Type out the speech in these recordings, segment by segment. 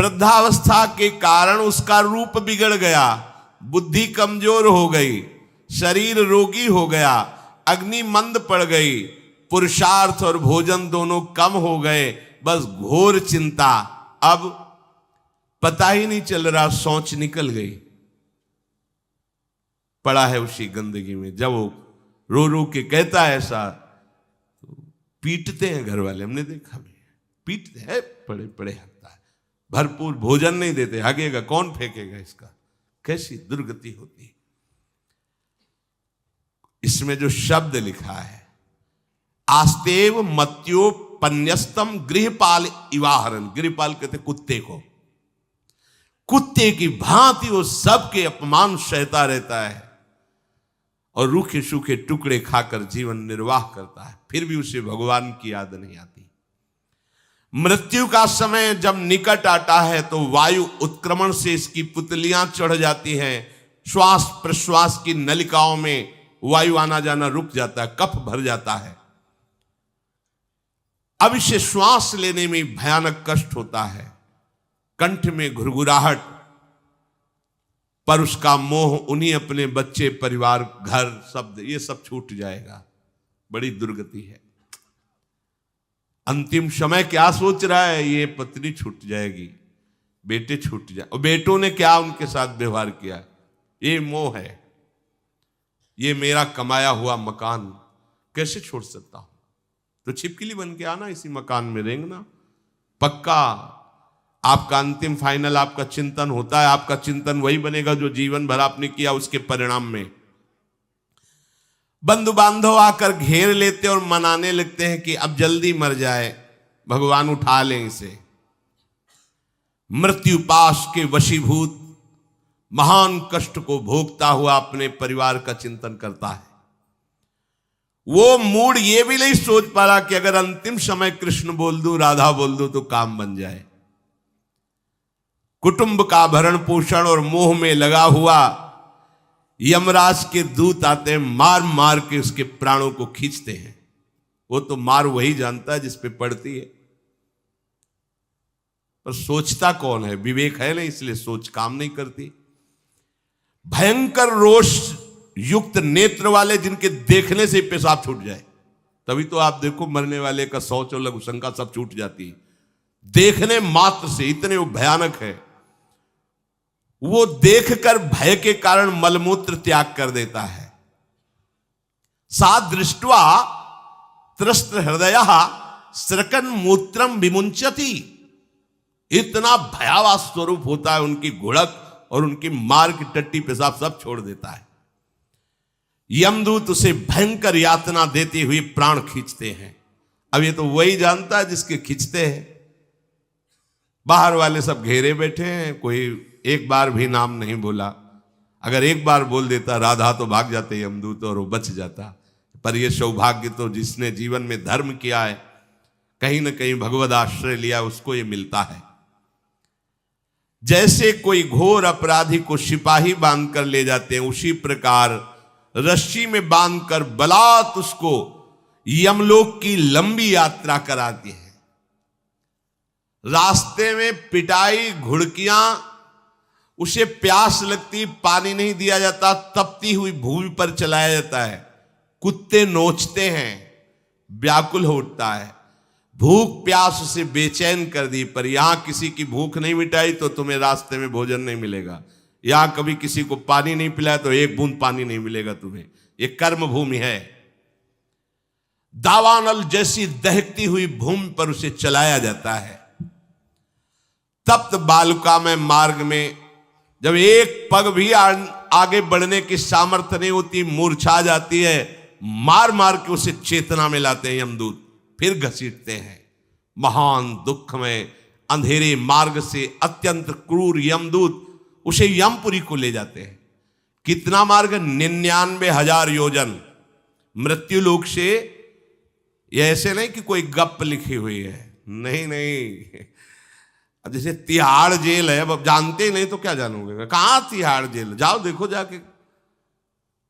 वृद्धावस्था के कारण उसका रूप बिगड़ गया, बुद्धि कमजोर हो गई, शरीर रोगी हो गया, अग्नि मंद पड़ गई, पुरुषार्थ और भोजन दोनों कम हो गए, बस घोर चिंता। अब पता ही नहीं चल रहा, सोच निकल गई, पड़ा है उसी गंदगी में। जब वो रो रो के कहता है ऐसा, तो पीटते हैं घर वाले, हमने देखा भी, पीटते हैं, पड़े पड़े हकता है, भरपूर भोजन नहीं देते, हगेगा कौन, फेंकेगा इसका, कैसी दुर्गति होती है। इसमें जो शब्द लिखा है, आस्तेव मत्योपन्यस्तम गृहपाल इवाहरन, गृहपाल कहते कुत्ते को, कुत्ते की भांति वो सबके अपमान सहता रहता है और रूखे सूखे टुकड़े खाकर जीवन निर्वाह करता है, फिर भी उसे भगवान की याद नहीं आती। मृत्यु का समय जब निकट आता है तो वायु उत्क्रमण से इसकी पुतलियां चढ़ जाती हैं, श्वास प्रश्वास की नलिकाओं में वायु आना जाना रुक जाता है, कफ भर जाता है। अब इसे श्वास लेने में भयानक कष्ट होता है, कंठ में घुरघुराहट, पर उसका मोह उन्हीं अपने बच्चे, परिवार, घर, शब्द, ये सब छूट जाएगा। बड़ी दुर्गति है। अंतिम समय क्या सोच रहा है, ये पत्नी छूट जाएगी, बेटे छूट जाए, और बेटों ने क्या उनके साथ व्यवहार किया, ये मोह है, ये मेरा कमाया हुआ मकान कैसे छोड़ सकता हूं, तो छिपकली बन के आना, इसी मकान में रेंगना। पक्का आपका अंतिम फाइनल आपका चिंतन होता है, आपका चिंतन वही बनेगा जो जीवन भर आपने किया, उसके परिणाम में बंधु बांधव आकर घेर लेते और मनाने लगते हैं कि अब जल्दी मर जाए, भगवान उठा लें इसे। मृत्यु पाश के वशीभूत महान कष्ट को भोगता हुआ अपने परिवार का चिंतन करता है। वो मूड ये भी नहीं सोच पा रहा कि अगर अंतिम समय कृष्ण बोल दूं, राधा बोल दूं तो काम बन जाए। कुटुंब का भरण पोषण और मोह में लगा हुआ यमराज के दूत आते हैं, मार मार के उसके प्राणों को खींचते हैं। वो तो मार वही जानता है जिस पे पड़ती है, पर सोचता कौन है, विवेक है नहीं, इसलिए सोच काम नहीं करती। भयंकर रोष युक्त नेत्र वाले, जिनके देखने से पेशाब छूट जाए, तभी तो आप देखो मरने वाले का शौच और लघु शंका सब छूट जाती है, देखने मात्र से, इतने वो भयानक है। वो देखकर भय के कारण मलमूत्र त्याग कर देता है। सा दृष्ट्वा त्रस्त हृदय स्रकन मूत्रम विमुंचति, इतना भयावह स्वरूप होता है उनकी घुड़क, और उनकी मार की टट्टी पेशाब सब छोड़ देता है। यमदूत उसे भयंकर यातना देते हुए प्राण खींचते हैं। अब ये तो वही जानता है जिसके खींचते हैं। बाहर वाले सब घेरे बैठे हैं, कोई एक बार भी नाम नहीं बोला। अगर एक बार बोल देता राधा तो भाग जाते यमदूत और वो बच जाता। पर यह सौभाग्य तो जिसने जीवन में धर्म किया है, कहीं ना कहीं भगवद आश्रय लिया, उसको ये मिलता है। जैसे कोई घोर अपराधी को सिपाही बांधकर ले जाते हैं, उसी प्रकार रस्सी में बांधकर बलात् उसको यमलोक की लंबी यात्रा कराती है। रास्ते में पिटाई, घुड़कियां, उसे प्यास लगती, पानी नहीं दिया जाता, तपती हुई भूमि पर चलाया जाता है। कुत्ते नोचते हैं, व्याकुल हो उठता है। भूख प्यास उसे बेचैन कर दी, पर यहां किसी की भूख नहीं मिटाई तो तुम्हें रास्ते में भोजन नहीं मिलेगा। यहां कभी किसी को पानी नहीं पिलाया तो एक बूंद पानी नहीं मिलेगा तुम्हें। ये कर्म भूमि है। दावानल जैसी दहकती हुई भूमि पर उसे चलाया जाता है। तप्त बालुका में मार्ग में जब एक पग भी आगे बढ़ने की सामर्थ्य नहीं होती, मूर्छा जाती है, मार मार के उसे चेतना में लाते हैं यमदूत, फिर घसीटते हैं। महान दुख में अंधेरे मार्ग से अत्यंत क्रूर यमदूत उसे यमपुरी को ले जाते हैं। कितना मार्ग? 99,000 योजन मृत्यु लोक से। यह ऐसे नहीं कि कोई गप लिखी हुई है, नहीं नहीं। अब जैसे तिहाड़ जेल है, अब जानते ही नहीं तो क्या जानोगे, कहां तिहाड़ जेल, जाओ देखो जाके।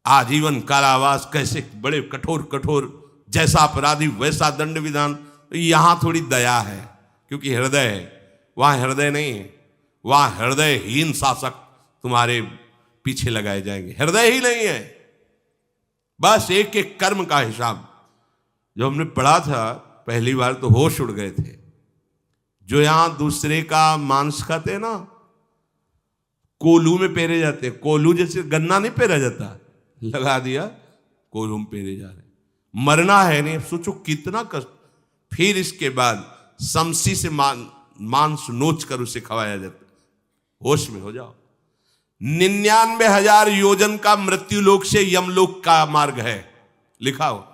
आजीवन कारावास, कैसे बड़े कठोर कठोर, जैसा अपराधी वैसा दंड विधान। यहां थोड़ी दया है क्योंकि हृदय है, वहां हृदय नहीं है। वहां हृदयहीन शासक तुम्हारे पीछे लगाए जाएंगे। हृदय ही नहीं है, बस एक एक कर्म का हिसाब। जो हमने पढ़ा था पहली बार तो होश उड़ गए थे। जो यहां दूसरे का मांस खाते हैं ना, कोल्हू में पेरे जाते हैं। कोल्हू जैसे गन्ना नहीं पेरा जाता, लगा दिया कोल्हू में पेरे जा रहे। मरना है नहीं, सोचो कितना कष्ट। फिर इसके बाद समसी से मांस नोच कर उसे खवाया जाता। होश में हो जाओ। 99,000 योजन का मृत्यु लोक से यमलोक का मार्ग है, लिखा हो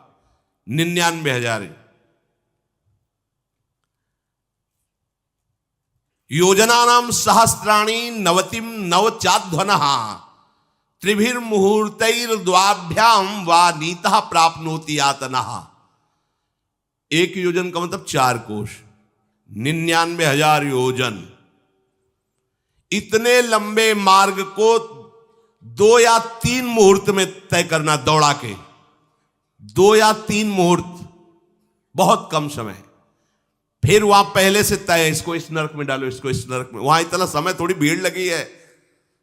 99,000 योजनानाम सहस्राणी नवतिम नवचाध्वनः त्रिभिर्मुहूर्तैर्द्वाभ्याम वा नीतः प्राप्नोति यातनः। एक योजन का मतलब 4 कोश, 99,000 योजन। इतने लंबे मार्ग को 2 या 3 मुहूर्त में तय करना, दौड़ा के 2 या 3 मुहूर्त, बहुत कम समय। फिर वहां पहले से तय, इसको इस नरक में डालो, इसको इस नरक में। वहां इतना समय, थोड़ी भीड़ लगी है।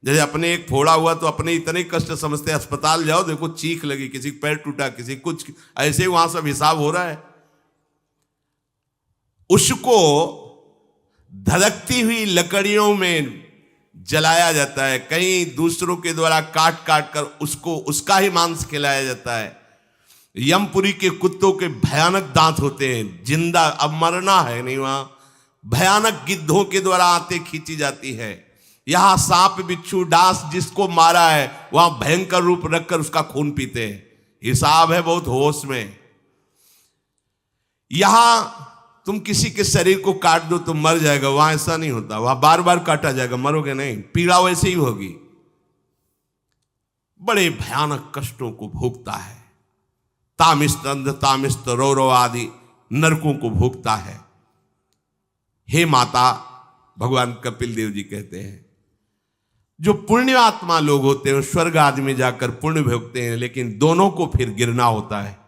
जैसे अपने एक फोड़ा हुआ तो अपने इतने कष्ट समझते, अस्पताल जाओ देखो चीख लगी, किसी का पैर टूटा, किसी कुछ, ऐसे ही वहां सब हिसाब हो रहा है। उसको धधकती हुई लकड़ियों में जलाया जाता है, कहीं दूसरों के द्वारा काट काट कर उसको उसका ही मांस खिलाया जाता है। यमपुरी के कुत्तों के भयानक दांत होते हैं, जिंदा, अब मरना है नहीं वहां। भयानक गिद्धों के द्वारा आंतें खींची जाती है। यहां सांप बिच्छू डांस जिसको मारा है वहां भयंकर रूप रखकर उसका खून पीते हैं। हिसाब है बहुत होश में। यहां तुम किसी के शरीर को काट दो तो मर जाएगा, वहां ऐसा नहीं होता। वहां बार बार काटा जाएगा, मरोगे नहीं, पीड़ा वैसे ही होगी। बड़े भयानक कष्टों को भोगता है। तामिस्त तामिस्त रौरव आदि नरकों को भोगता है। हे माता, भगवान कपिल देव जी कहते हैं, जो पुण्य आत्मा लोग होते हैं स्वर्ग आदि में जाकर पुण्य भोगते हैं, लेकिन दोनों को फिर गिरना होता है,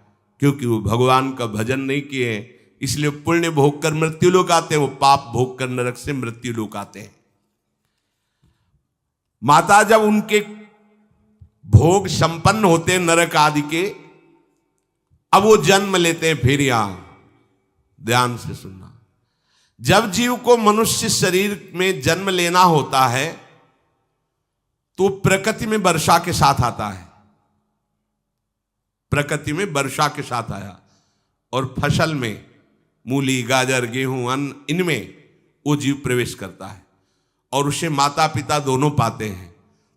क्योंकि वो भगवान का भजन नहीं किए, इसलिए पुण्य भोग कर मृत्यु लोक आते हैं, वो पाप भोग कर नरक से मृत्यु लोक आते हैं। माता जब उनके भोग संपन्न होते हैं नरक आदि के, अब वो जन्म लेते हैं। फिर यहां ध्यान से सुनना, जब जीव को मनुष्य शरीर में जन्म लेना होता है तो प्रकृति में वर्षा के साथ आता है। प्रकृति में वर्षा के साथ आया और फसल में मूली गाजर गेहूं अन्न, इनमें वो जीव प्रवेश करता है और उसे माता पिता दोनों पाते हैं।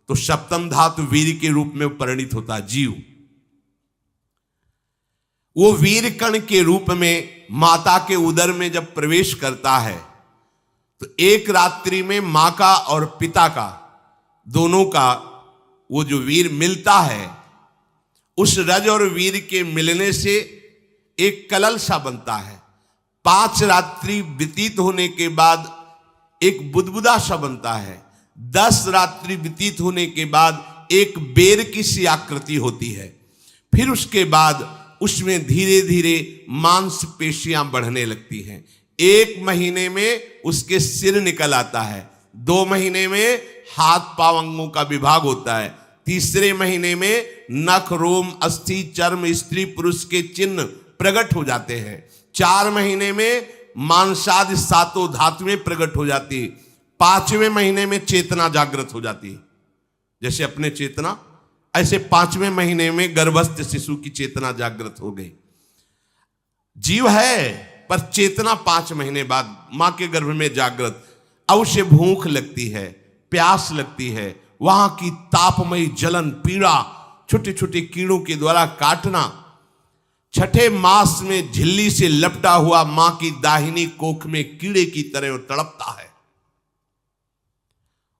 तो सप्तम धातु वीर के रूप में परिणित होता है जीव। वो वीर कण के रूप में माता के उदर में जब प्रवेश करता है तो एक रात्रि में मां का और पिता का, दोनों का वो जो वीर मिलता है, उस रज और वीर के मिलने से एक कलल सा बनता है। 5 रात्रि व्यतीत होने के बाद एक बुदबुदा सा बनता है। 10 रात्रि व्यतीत होने के बाद एक बेर की सी आकृति होती है। फिर उसके बाद उसमें धीरे धीरे मांसपेशियां बढ़ने लगती हैं। 1 महीने में उसके सिर निकल आता है। 2 महीने में हाथ पांव अंगों का विभाग होता है। 3रे महीने में नख रोम अस्थि चर्म स्त्री पुरुष के चिन्ह प्रकट हो जाते हैं। 4 महीने में मांसादि 7 धातुएं प्रकट हो जाती है। 5वें महीने में चेतना जागृत हो जाती है। जैसे अपने चेतना, ऐसे 5वें महीने में गर्भस्थ शिशु की चेतना जागृत हो गई। जीव है पर चेतना 5 महीने बाद मां के गर्भ में जागृत। अब उसे भूख लगती है, प्यास लगती है, वहां की तापमयी जलन पीड़ा, छोटे छोटे कीड़ों के द्वारा काटना। 6ठे मास में झिल्ली से लपटा हुआ मां की दाहिनी कोख में कीड़े की तरह तड़पता है।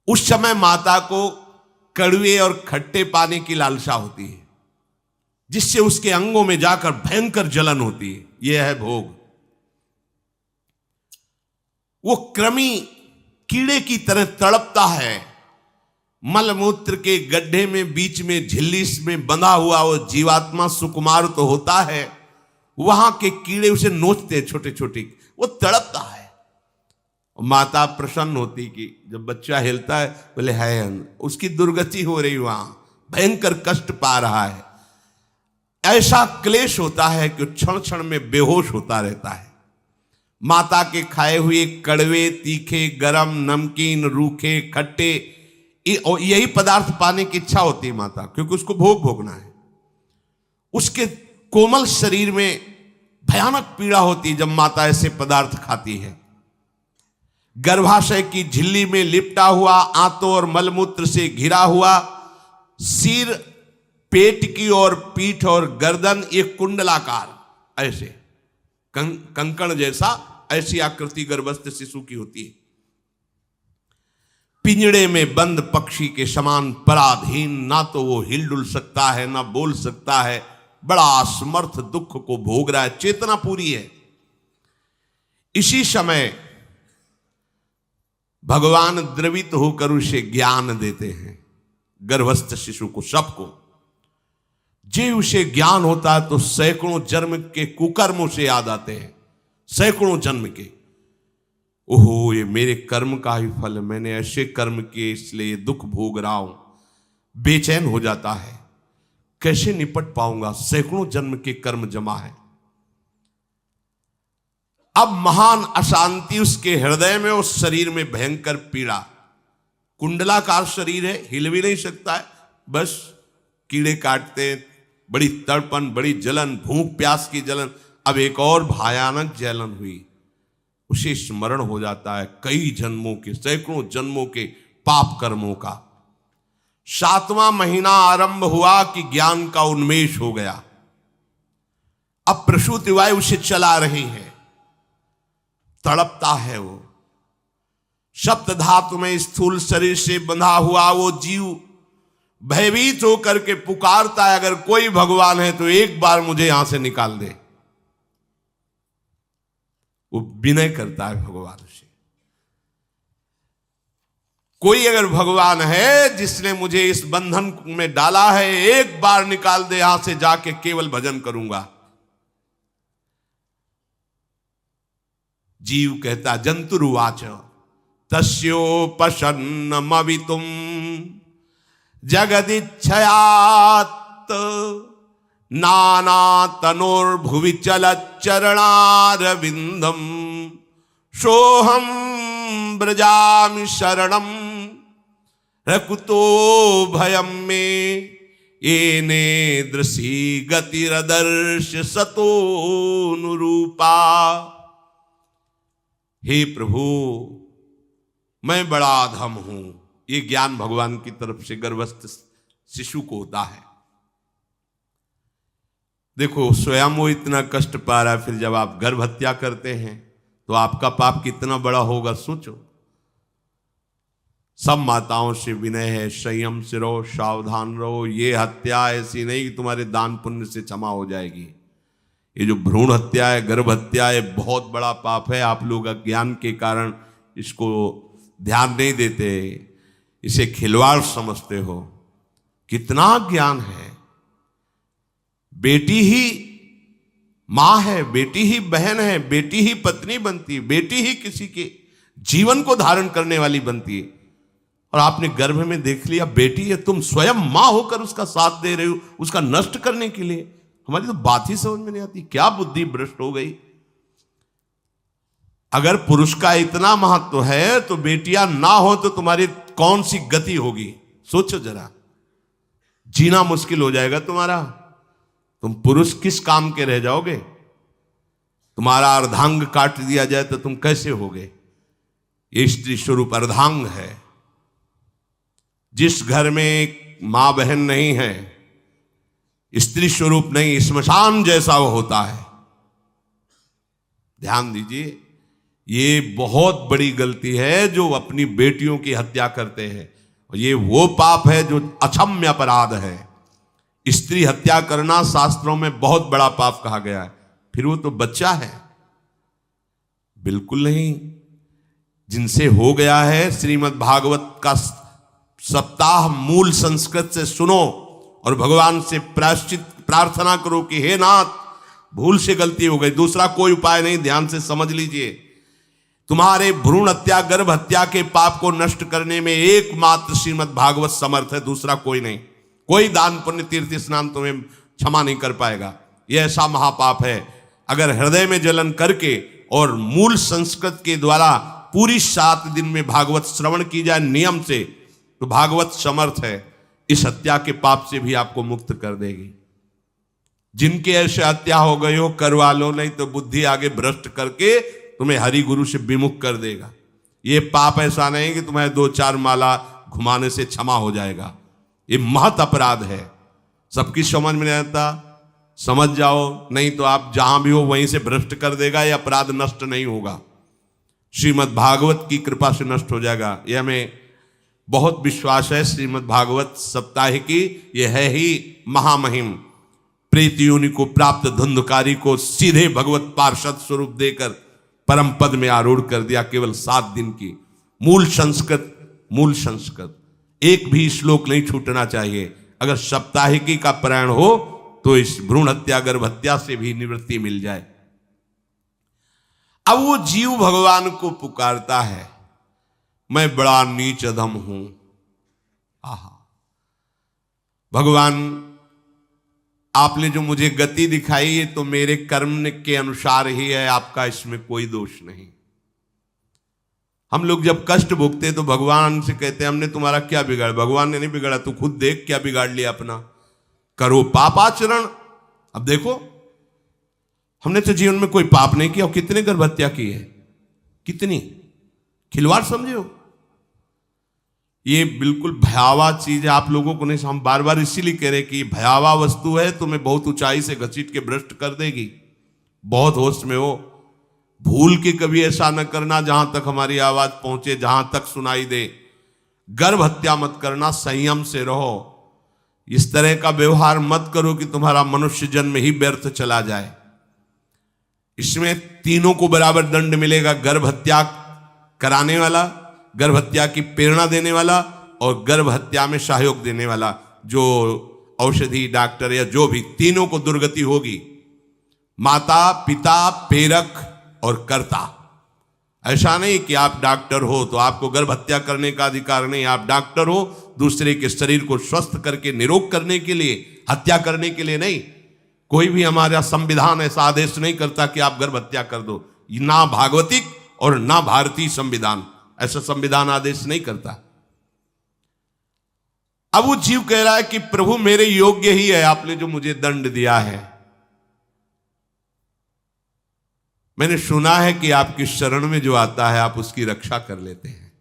उस समय माता को कड़वे और खट्टे पानी की लालसा होती है, जिससे उसके अंगों में जाकर भयंकर जलन होती है। यह है भोग। वो कृमि कीड़े की तरह तड़पता है। मलमूत्र के गड्ढे में बीच में झिल्ली में बंधा हुआ वो जीवात्मा सुकुमार तो होता है, वहां के कीड़े उसे नोचते हैं छोटे छोटे, वो तड़पता है। माता प्रसन्न होती कि जब बच्चा हिलता है, बोले है उसकी दुर्गति हो रही, वहां भयंकर कष्ट पा रहा है। ऐसा क्लेश होता है कि क्षण क्षण में बेहोश होता रहता है। माता के खाए हुए कड़वे, तीखे, गरम, नमकीन, रूखे, खट्टे, यही पदार्थ पाने की इच्छा होती है माता, क्योंकि उसको भोग भोगना है। उसके कोमल शरीर में भयानक पीड़ा होती है जब माता ऐसे पदार्थ खाती है। गर्भाशय की झिल्ली में लिपटा हुआ, आंतों और मलमूत्र से घिरा हुआ सिर, पेट की और पीठ और गर्दन एक कुंडलाकार ऐसे कंकण जैसा, ऐसी आकृति गर्भस्थ शिशु की होती है। पिंजड़े में बंद पक्षी के समान पराधीन, ना तो वो हिल डुल सकता है ना बोल सकता है, बड़ा असमर्थ दुख को भोग रहा है, चेतना पूरी है। इसी समय भगवान द्रवित होकर उसे ज्ञान देते हैं, गर्भस्थ शिशु को, सबको। जे उसे ज्ञान होता है तो सैकड़ों जन्म के कुकर्मों से याद आते हैं, सैकड़ों जन्म के। ओहो, ये मेरे कर्म का ही फल, मैंने ऐसे कर्म किए इसलिए ये दुख भोग रहा हूं। बेचैन हो जाता है, कैसे निपट पाऊंगा, सैकड़ों जन्म के कर्म जमा है। अब महान अशांति उसके हृदय में, उस शरीर में भयंकर पीड़ा। कुंडलाकार शरीर है, हिल भी नहीं सकता है, बस कीड़े काटते, बड़ी तड़पन, बड़ी जलन, भूख प्यास की जलन। अब एक और भयानक जलन हुई, उसे स्मरण हो जाता है कई जन्मों के, सैकड़ों जन्मों के पाप कर्मों का। 7वां महीना आरंभ हुआ कि ज्ञान का उन्मेष हो गया। अब प्रसूति वायु उसे चला रही है, तड़पता है वो। सप्त धातु में स्थूल शरीर से बंधा हुआ वो जीव भयभीत होकर के पुकारता है, अगर कोई भगवान है तो एक बार मुझे यहां से निकाल दे। वो विनय करता है भगवान से, कोई अगर भगवान है जिसने मुझे इस बंधन में डाला है, एक बार निकाल दे, यहां से जाके केवल भजन करूंगा। जीव कहता, जंतुरुवाच तस्योपशन्नमवितुम जगदिच्छयात् नाना तनोर्भुवि चलच्चरणारविंदम सोहम ब्रजामि शरणम रकुतो भयम में येने दृशी गतिरदर्श सतोनुरूपा। हे प्रभु, मैं बड़ा अधम हूं। ये ज्ञान भगवान की तरफ से गर्भस्थ शिशु को होता है। देखो, स्वयं वो इतना कष्ट पा रहा है, फिर जब आप गर्भ हत्या करते हैं तो आपका पाप कितना बड़ा होगा, सोचो। सब माताओं से विनय है, संयम से रहो, सावधान रहो। ये हत्या ऐसी नहीं कि तुम्हारे दान पुण्य से क्षमा हो जाएगी। ये जो भ्रूण हत्या है, गर्भ हत्या है, बहुत बड़ा पाप है। आप लोग अज्ञान के कारण इसको ध्यान नहीं देते, इसे खिलवाड़ समझते हो। कितना ज्ञान है। बेटी ही मां है, बेटी ही बहन है, बेटी ही पत्नी बनती है, बेटी ही किसी के जीवन को धारण करने वाली बनती है। और आपने गर्भ में देख लिया बेटी है, तुम स्वयं मां होकर उसका साथ दे रहे हो, उसका नष्ट करने के लिए। हमारी तो बात ही समझ में नहीं आती, क्या बुद्धि भ्रष्ट हो गई। अगर पुरुष का इतना महत्व है तो बेटियां ना हो तो तुम्हारी कौन सी गति होगी, सोचो जरा। जीना मुश्किल हो जाएगा तुम्हारा। तुम पुरुष किस काम के रह जाओगे। तुम्हारा अर्धांग काट दिया जाए तो तुम कैसे होगे। ये स्त्री स्वरूप अर्धांग है। जिस घर में मां बहन नहीं है, स्त्री स्वरूप नहीं, श्मशान जैसा वो होता है। ध्यान दीजिए, ये बहुत बड़ी गलती है जो अपनी बेटियों की हत्या करते हैं। और ये वो पाप है जो अक्षम्य अपराध है। स्त्री हत्या करना शास्त्रों में बहुत बड़ा पाप कहा गया है। फिर वो तो बच्चा है, बिल्कुल नहीं। जिनसे हो गया है, श्रीमद् भागवत का सप्ताह मूल संस्कृत से सुनो और भगवान से प्रायश्चित प्रार्थना करो कि हे नाथ, भूल से गलती हो गई, दूसरा कोई उपाय नहीं, ध्यान से समझ लीजिए। तुम्हारे भ्रूण हत्या, गर्भ हत्या के पाप को नष्ट करने में एकमात्र श्रीमद् भागवत समर्थ है, दूसरा कोई नहीं। कोई दान पुण्य तीर्थ स्नान तुम्हें क्षमा नहीं कर पाएगा। यह ऐसा महापाप है। अगर हृदय में जलन करके और मूल संस्कृत के द्वारा पूरी 7 दिन में भागवत श्रवण की जाए नियम से, तो भागवत समर्थ है, इस हत्या के पाप से भी आपको मुक्त कर देगी। जिनके ऐसे हत्या हो गई हो करवा लो, नहीं तो बुद्धि आगे भ्रष्ट करके तुम्हें हरि गुरु से विमुख कर देगा। ये पाप ऐसा नहीं कि तुम्हें 2-4 माला घुमाने से क्षमा हो जाएगा। ये महत अपराध है। सबकी समझ में नहीं आता, समझ जाओ, नहीं तो आप जहां भी हो वहीं से भ्रष्ट कर देगा। यह अपराध नष्ट नहीं होगा, श्रीमद् भागवत की कृपा से नष्ट हो जाएगा। यह हमें बहुत विश्वास है। श्रीमद् भागवत सप्ताह की यह है ही महामहिम। प्रेत योनि को प्राप्त धुंधकारी को सीधे भगवत पार्षद स्वरूप देकर परम पद में आरूढ़ कर दिया। केवल 7 दिन की मूल संस्कृत एक भी श्लोक नहीं छूटना चाहिए। अगर सप्ताहिकी का पारायण हो तो इस भ्रूण हत्या, गर्भ हत्या से भी निवृत्ति मिल जाए। अब वो जीव भगवान को पुकारता है, मैं बड़ा नीच अधम हूं। आहा, भगवान आपने जो मुझे गति दिखाई है तो मेरे कर्म के अनुसार ही है, आपका इसमें कोई दोष नहीं। हम लोग जब कष्ट भोगते तो भगवान से कहते हैं हमने तुम्हारा क्या बिगाड़ा। भगवान ने नहीं बिगाड़ा, तू खुद देख क्या बिगाड़ लिया अपना। करो पापाचरण। अब देखो, हमने तो जीवन में कोई पाप नहीं किया और कितने गर्भ हत्या की है, कितनी खिलवाड़ समझे हो। ये बिल्कुल भयावह चीज है, आप लोगों को नहीं। हम बार बार इसीलिए कह रहे कि भयावह वस्तु है, तुम्हें बहुत ऊंचाई से घसीट के भ्रष्ट कर देगी। बहुत होश में हो, भूल के कभी ऐसा न करना जहां तक हमारी आवाज पहुंचे, जहां तक सुनाई दे। गर्भ हत्या मत करना, संयम से रहो। इस तरह का व्यवहार मत करो कि तुम्हारा मनुष्य जन्म ही व्यर्थ चला जाए। इसमें तीनों को बराबर दंड मिलेगा। गर्भ हत्या कराने वाला, गर्भ हत्या की प्रेरणा देने वाला और गर्भ हत्या में सहयोग देने वाला, जो औषधि डॉक्टर या जो भी, तीनों को दुर्गति होगी। माता, पिता, प्रेरक और कर्ता। ऐसा नहीं कि आप डॉक्टर हो तो आपको गर्भ हत्या करने का अधिकार नहीं। आप डॉक्टर हो दूसरे के शरीर को स्वस्थ करके निरोग करने के लिए, हत्या करने के लिए नहीं। कोई भी हमारा संविधान ऐसा आदेश नहीं करता कि आप गर्भ हत्या कर दो। ना भागवतिक और ना भारतीय संविधान ऐसा संविधान आदेश नहीं करता। अब वो जीव कह रहा है कि प्रभु मेरे योग्य ही है, आपने जो मुझे दंड दिया है। मैंने सुना है कि आपकी शरण में जो आता है आप उसकी रक्षा कर लेते हैं।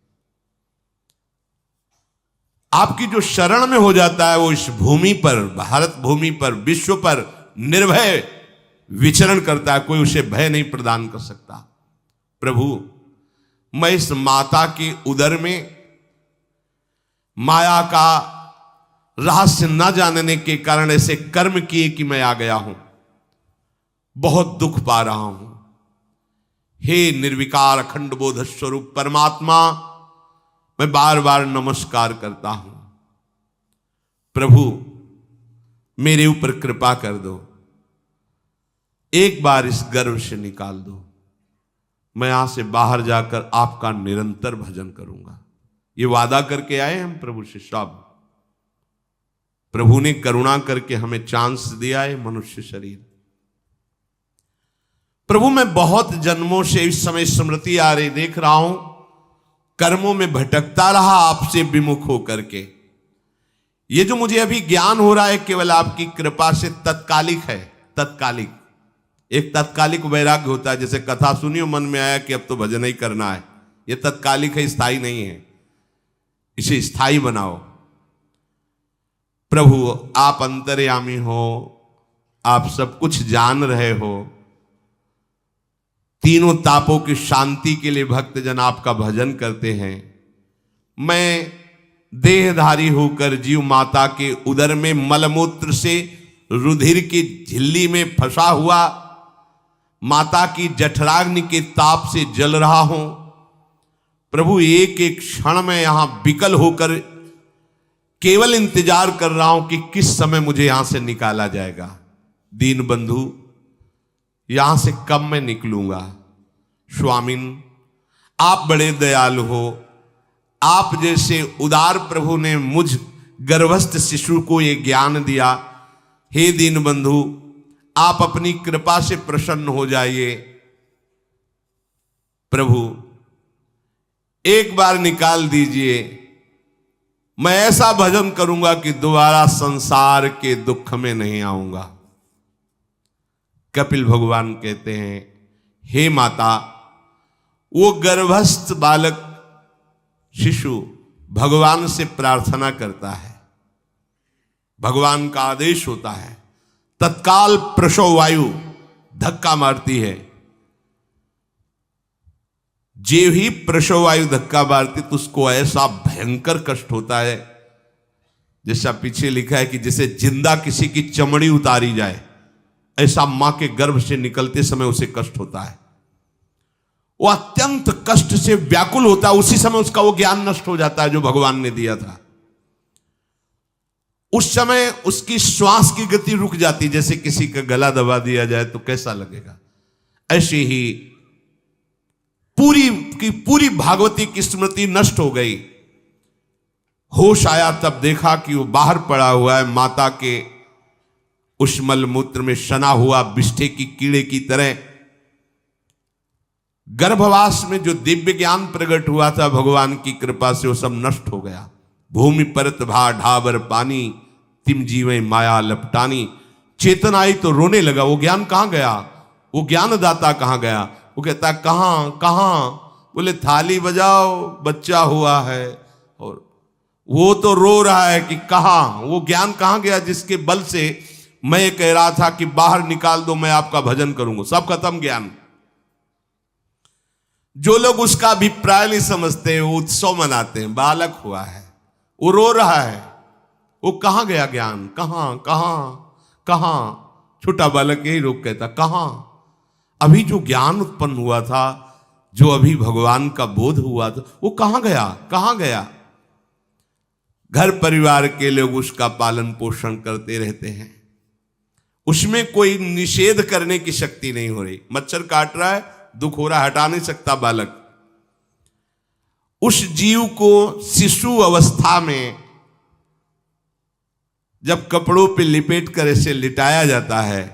आपकी जो शरण में हो जाता है वो इस भूमि पर, भारत भूमि पर, विश्व पर निर्भय विचरण करता है। कोई उसे भय नहीं प्रदान कर सकता। प्रभु, मैं इस माता के उदर में माया का रहस्य न जानने के कारण ऐसे कर्म किए कि मैं आ गया हूं। बहुत दुख पा रहा हूं। हे निर्विकार अखंड बोध स्वरूप परमात्मा, मैं बार बार नमस्कार करता हूं। प्रभु, मेरे ऊपर कृपा कर दो। एक बार इस गर्भ से निकाल दो। मैं यहां से बाहर जाकर आपका निरंतर भजन करूंगा। ये वादा करके आए हम प्रभु से सब। प्रभु ने करुणा करके हमें चांस दिया है मनुष्य शरीर। प्रभु, मैं बहुत जन्मों से इस समय स्मृति आ रही, देख रहा हूं कर्मों में भटकता रहा आपसे विमुख होकर के। ये जो मुझे अभी ज्ञान हो रहा है केवल आपकी कृपा से तत्कालिक है। तत्कालिक, एक तत्कालिक वैराग्य होता है। जैसे कथा सुनियो, मन में आया कि अब तो भजन ही करना है। ये तत्कालिक है, स्थायी नहीं है। इसे स्थायी बनाओ। प्रभु, आप अंतर्यामी हो, आप सब कुछ जान रहे हो। तीनों तापों की शांति के लिए भक्तजन आपका भजन करते हैं। मैं देहधारी होकर जीव माता के उदर में मलमूत्र से रुधिर की झिल्ली में फंसा हुआ माता की जठराग्नि के ताप से जल रहा हूं। प्रभु, एक एक क्षण में यहां विकल होकर केवल इंतजार कर रहा हूं कि किस समय मुझे यहां से निकाला जाएगा। दीन बंधु, यहां से कब मैं निकलूंगा। स्वामिन, आप बड़े दयालु हो, आप जैसे उदार प्रभु ने मुझ गर्भस्थ शिशु को ये ज्ञान दिया। हे दीनबंधु, आप अपनी कृपा से प्रसन्न हो जाइए। प्रभु एक बार निकाल दीजिए, मैं ऐसा भजन करूंगा कि दोबारा संसार के दुख में नहीं आऊंगा। कपिल भगवान कहते हैं, हे माता, वो गर्भस्थ बालक शिशु भगवान से प्रार्थना करता है, भगवान का आदेश होता है, तत्काल प्रसव वायु धक्का मारती है। जे ही प्रसव वायु धक्का मारती तो उसको ऐसा भयंकर कष्ट होता है, जैसा पीछे लिखा है कि जैसे जिंदा किसी की चमड़ी उतारी जाए, ऐसा मां के गर्भ से निकलते समय उसे कष्ट होता है। वो अत्यंत कष्ट से व्याकुल होता है। उसी समय उसका वो ज्ञान नष्ट हो जाता है जो भगवान ने दिया था। उस समय उसकी श्वास की गति रुक जाती, जैसे किसी का गला दबा दिया जाए तो कैसा लगेगा। ऐसे ही पूरी की पूरी भागवती की स्मृति नष्ट हो गई। होश आया तब देखा कि वो बाहर पड़ा हुआ है, माता के उस मलमूत्र में सना हुआ बिष्ठे की कीड़े की तरह। गर्भवास में जो दिव्य ज्ञान प्रकट हुआ था भगवान की कृपा से, वो सब नष्ट हो गया। भूमि परत भा ढाबर पानी, तिम जीवे माया लपटानी। चेतन आई तो रोने लगा। वो ज्ञान कहां गया? वो ज्ञानदाता कहां गया? वो कहता कहां कहां? बोले थाली बजाओ, बच्चा हुआ है। और वो तो रो रहा है कि कहां, वो ज्ञान कहां गया जिसके बल से मैं कह रहा था कि बाहर निकाल दो, मैं आपका भजन करूंगा। सब खत्म ज्ञान। जो लोग उसका अभिप्राय नहीं समझते, वो उत्सव मनाते हैं। बालक हुआ है, वो रो रहा है, वो कहां गया ज्ञान? कहां कहां कहां? छोटा बालक यही रोक कहता कहां? अभी जो ज्ञान उत्पन्न हुआ था, जो अभी भगवान का बोध हुआ था, वो कहां गया? कहां गया? घर परिवार के लोग उसका पालन पोषण करते रहते हैं, उसमें कोई निषेध करने की शक्ति नहीं हो रही। मच्छर काट रहा है, दुख हो रहा है, हटा नहीं सकता बालक। उस जीव को शिशु अवस्था में जब कपड़ों पे लिपेट कर ऐसे लिटाया जाता है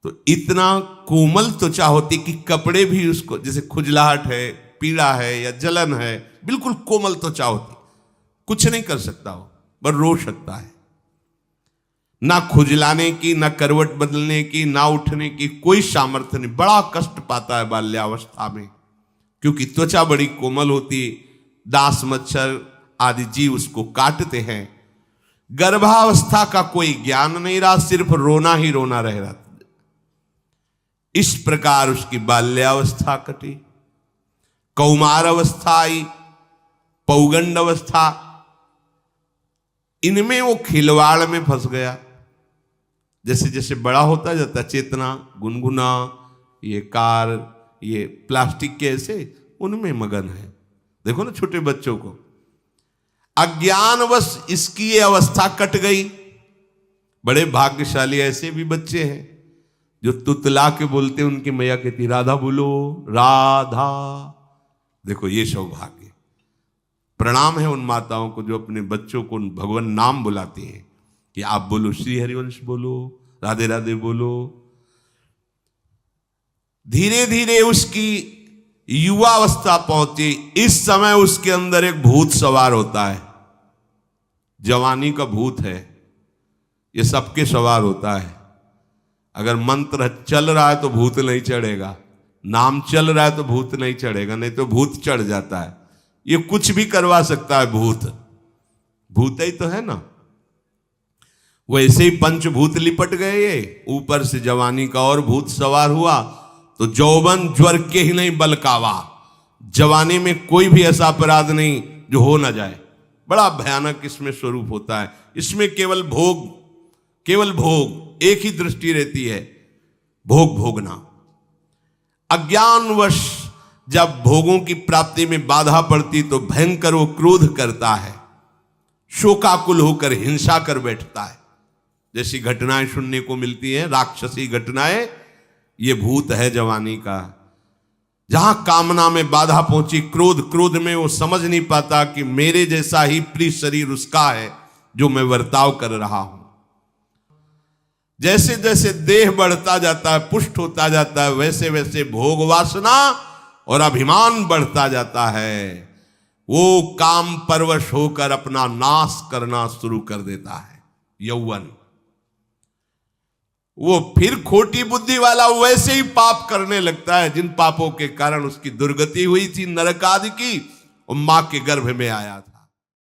तो इतना कोमल त्वचा होती कि कपड़े भी उसको, जैसे खुजलाहट है, पीड़ा है या जलन है, बिल्कुल कोमल त्वचा होती, कुछ नहीं कर सकता हो, बस रो सकता है। ना खुजलाने की, ना करवट बदलने की, ना उठने की कोई सामर्थ्य नहीं। बड़ा कष्ट पाता है बाल्यावस्था में, क्योंकि त्वचा बड़ी कोमल होती, दास मच्छर आदि जीव उसको काटते हैं। गर्भावस्था का कोई ज्ञान नहीं रहा, सिर्फ रोना ही रोना रह रहा। इस प्रकार उसकी बाल्यावस्था कटी, कौमार अवस्था आई, पौगंड अवस्था, इनमें वो खिलवाड़ में फंस गया। जैसे जैसे बड़ा होता जाता, चेतना, गुनगुना, ये कार, ये प्लास्टिक के ऐसे, उनमें मगन है। देखो ना छोटे बच्चों को, अज्ञानवश इसकी ये अवस्था कट गई। बड़े भाग्यशाली ऐसे भी बच्चे हैं जो तुतला के बोलते, उनकी मैया कहती राधा बोलो, राधा। देखो ये सौभाग्य, प्रणाम है उन माताओं को जो अपने बच्चों को भगवान नाम बुलाती हैं कि आप बोलो, श्री हरिवंश बोलो, राधे राधे बोलो। धीरे धीरे उसकी युवावस्था पहुंची। इस समय उसके अंदर एक भूत सवार होता है। जवानी का भूत है, ये सबके सवार होता है। अगर मंत्र चल रहा है तो भूत नहीं चढ़ेगा, नाम चल रहा है तो भूत नहीं चढ़ेगा, नहीं तो भूत चढ़ जाता है। ये कुछ भी करवा सकता है भूत, भूत ही तो है ना। वैसे ही पंचभूत लिपट गए, ये ऊपर से जवानी का और भूत सवार हुआ तो जौवन ज्वर के ही नहीं बलकावा। जवानी में कोई भी ऐसा अपराध नहीं जो हो ना जाए। बड़ा भयानक इसमें स्वरूप होता है। इसमें केवल भोग, केवल भोग, एक ही दृष्टि रहती है, भोग भोगना। अज्ञानवश जब भोगों की प्राप्ति में बाधा पड़ती तो भयंकर वो क्रोध करता है, शोकाकुल होकर हिंसा कर बैठता है। जैसी घटनाएं सुनने को मिलती हैं, राक्षसी घटनाएं, ये भूत है जवानी का। जहां कामना में बाधा पहुंची, क्रोध, क्रोध में वो समझ नहीं पाता कि मेरे जैसा ही प्रिय शरीर उसका है जो मैं वर्ताव कर रहा हूं। जैसे जैसे देह बढ़ता जाता है, पुष्ट होता जाता है, वैसे वैसे भोग वासना और अभिमान बढ़ता जाता है। वो काम परवश होकर अपना नाश करना शुरू कर देता है। यौवन, वो फिर खोटी बुद्धि वाला वैसे ही पाप करने लगता है जिन पापों के कारण उसकी दुर्गति हुई थी, नरक आदि की, और मां के गर्भ में आया था।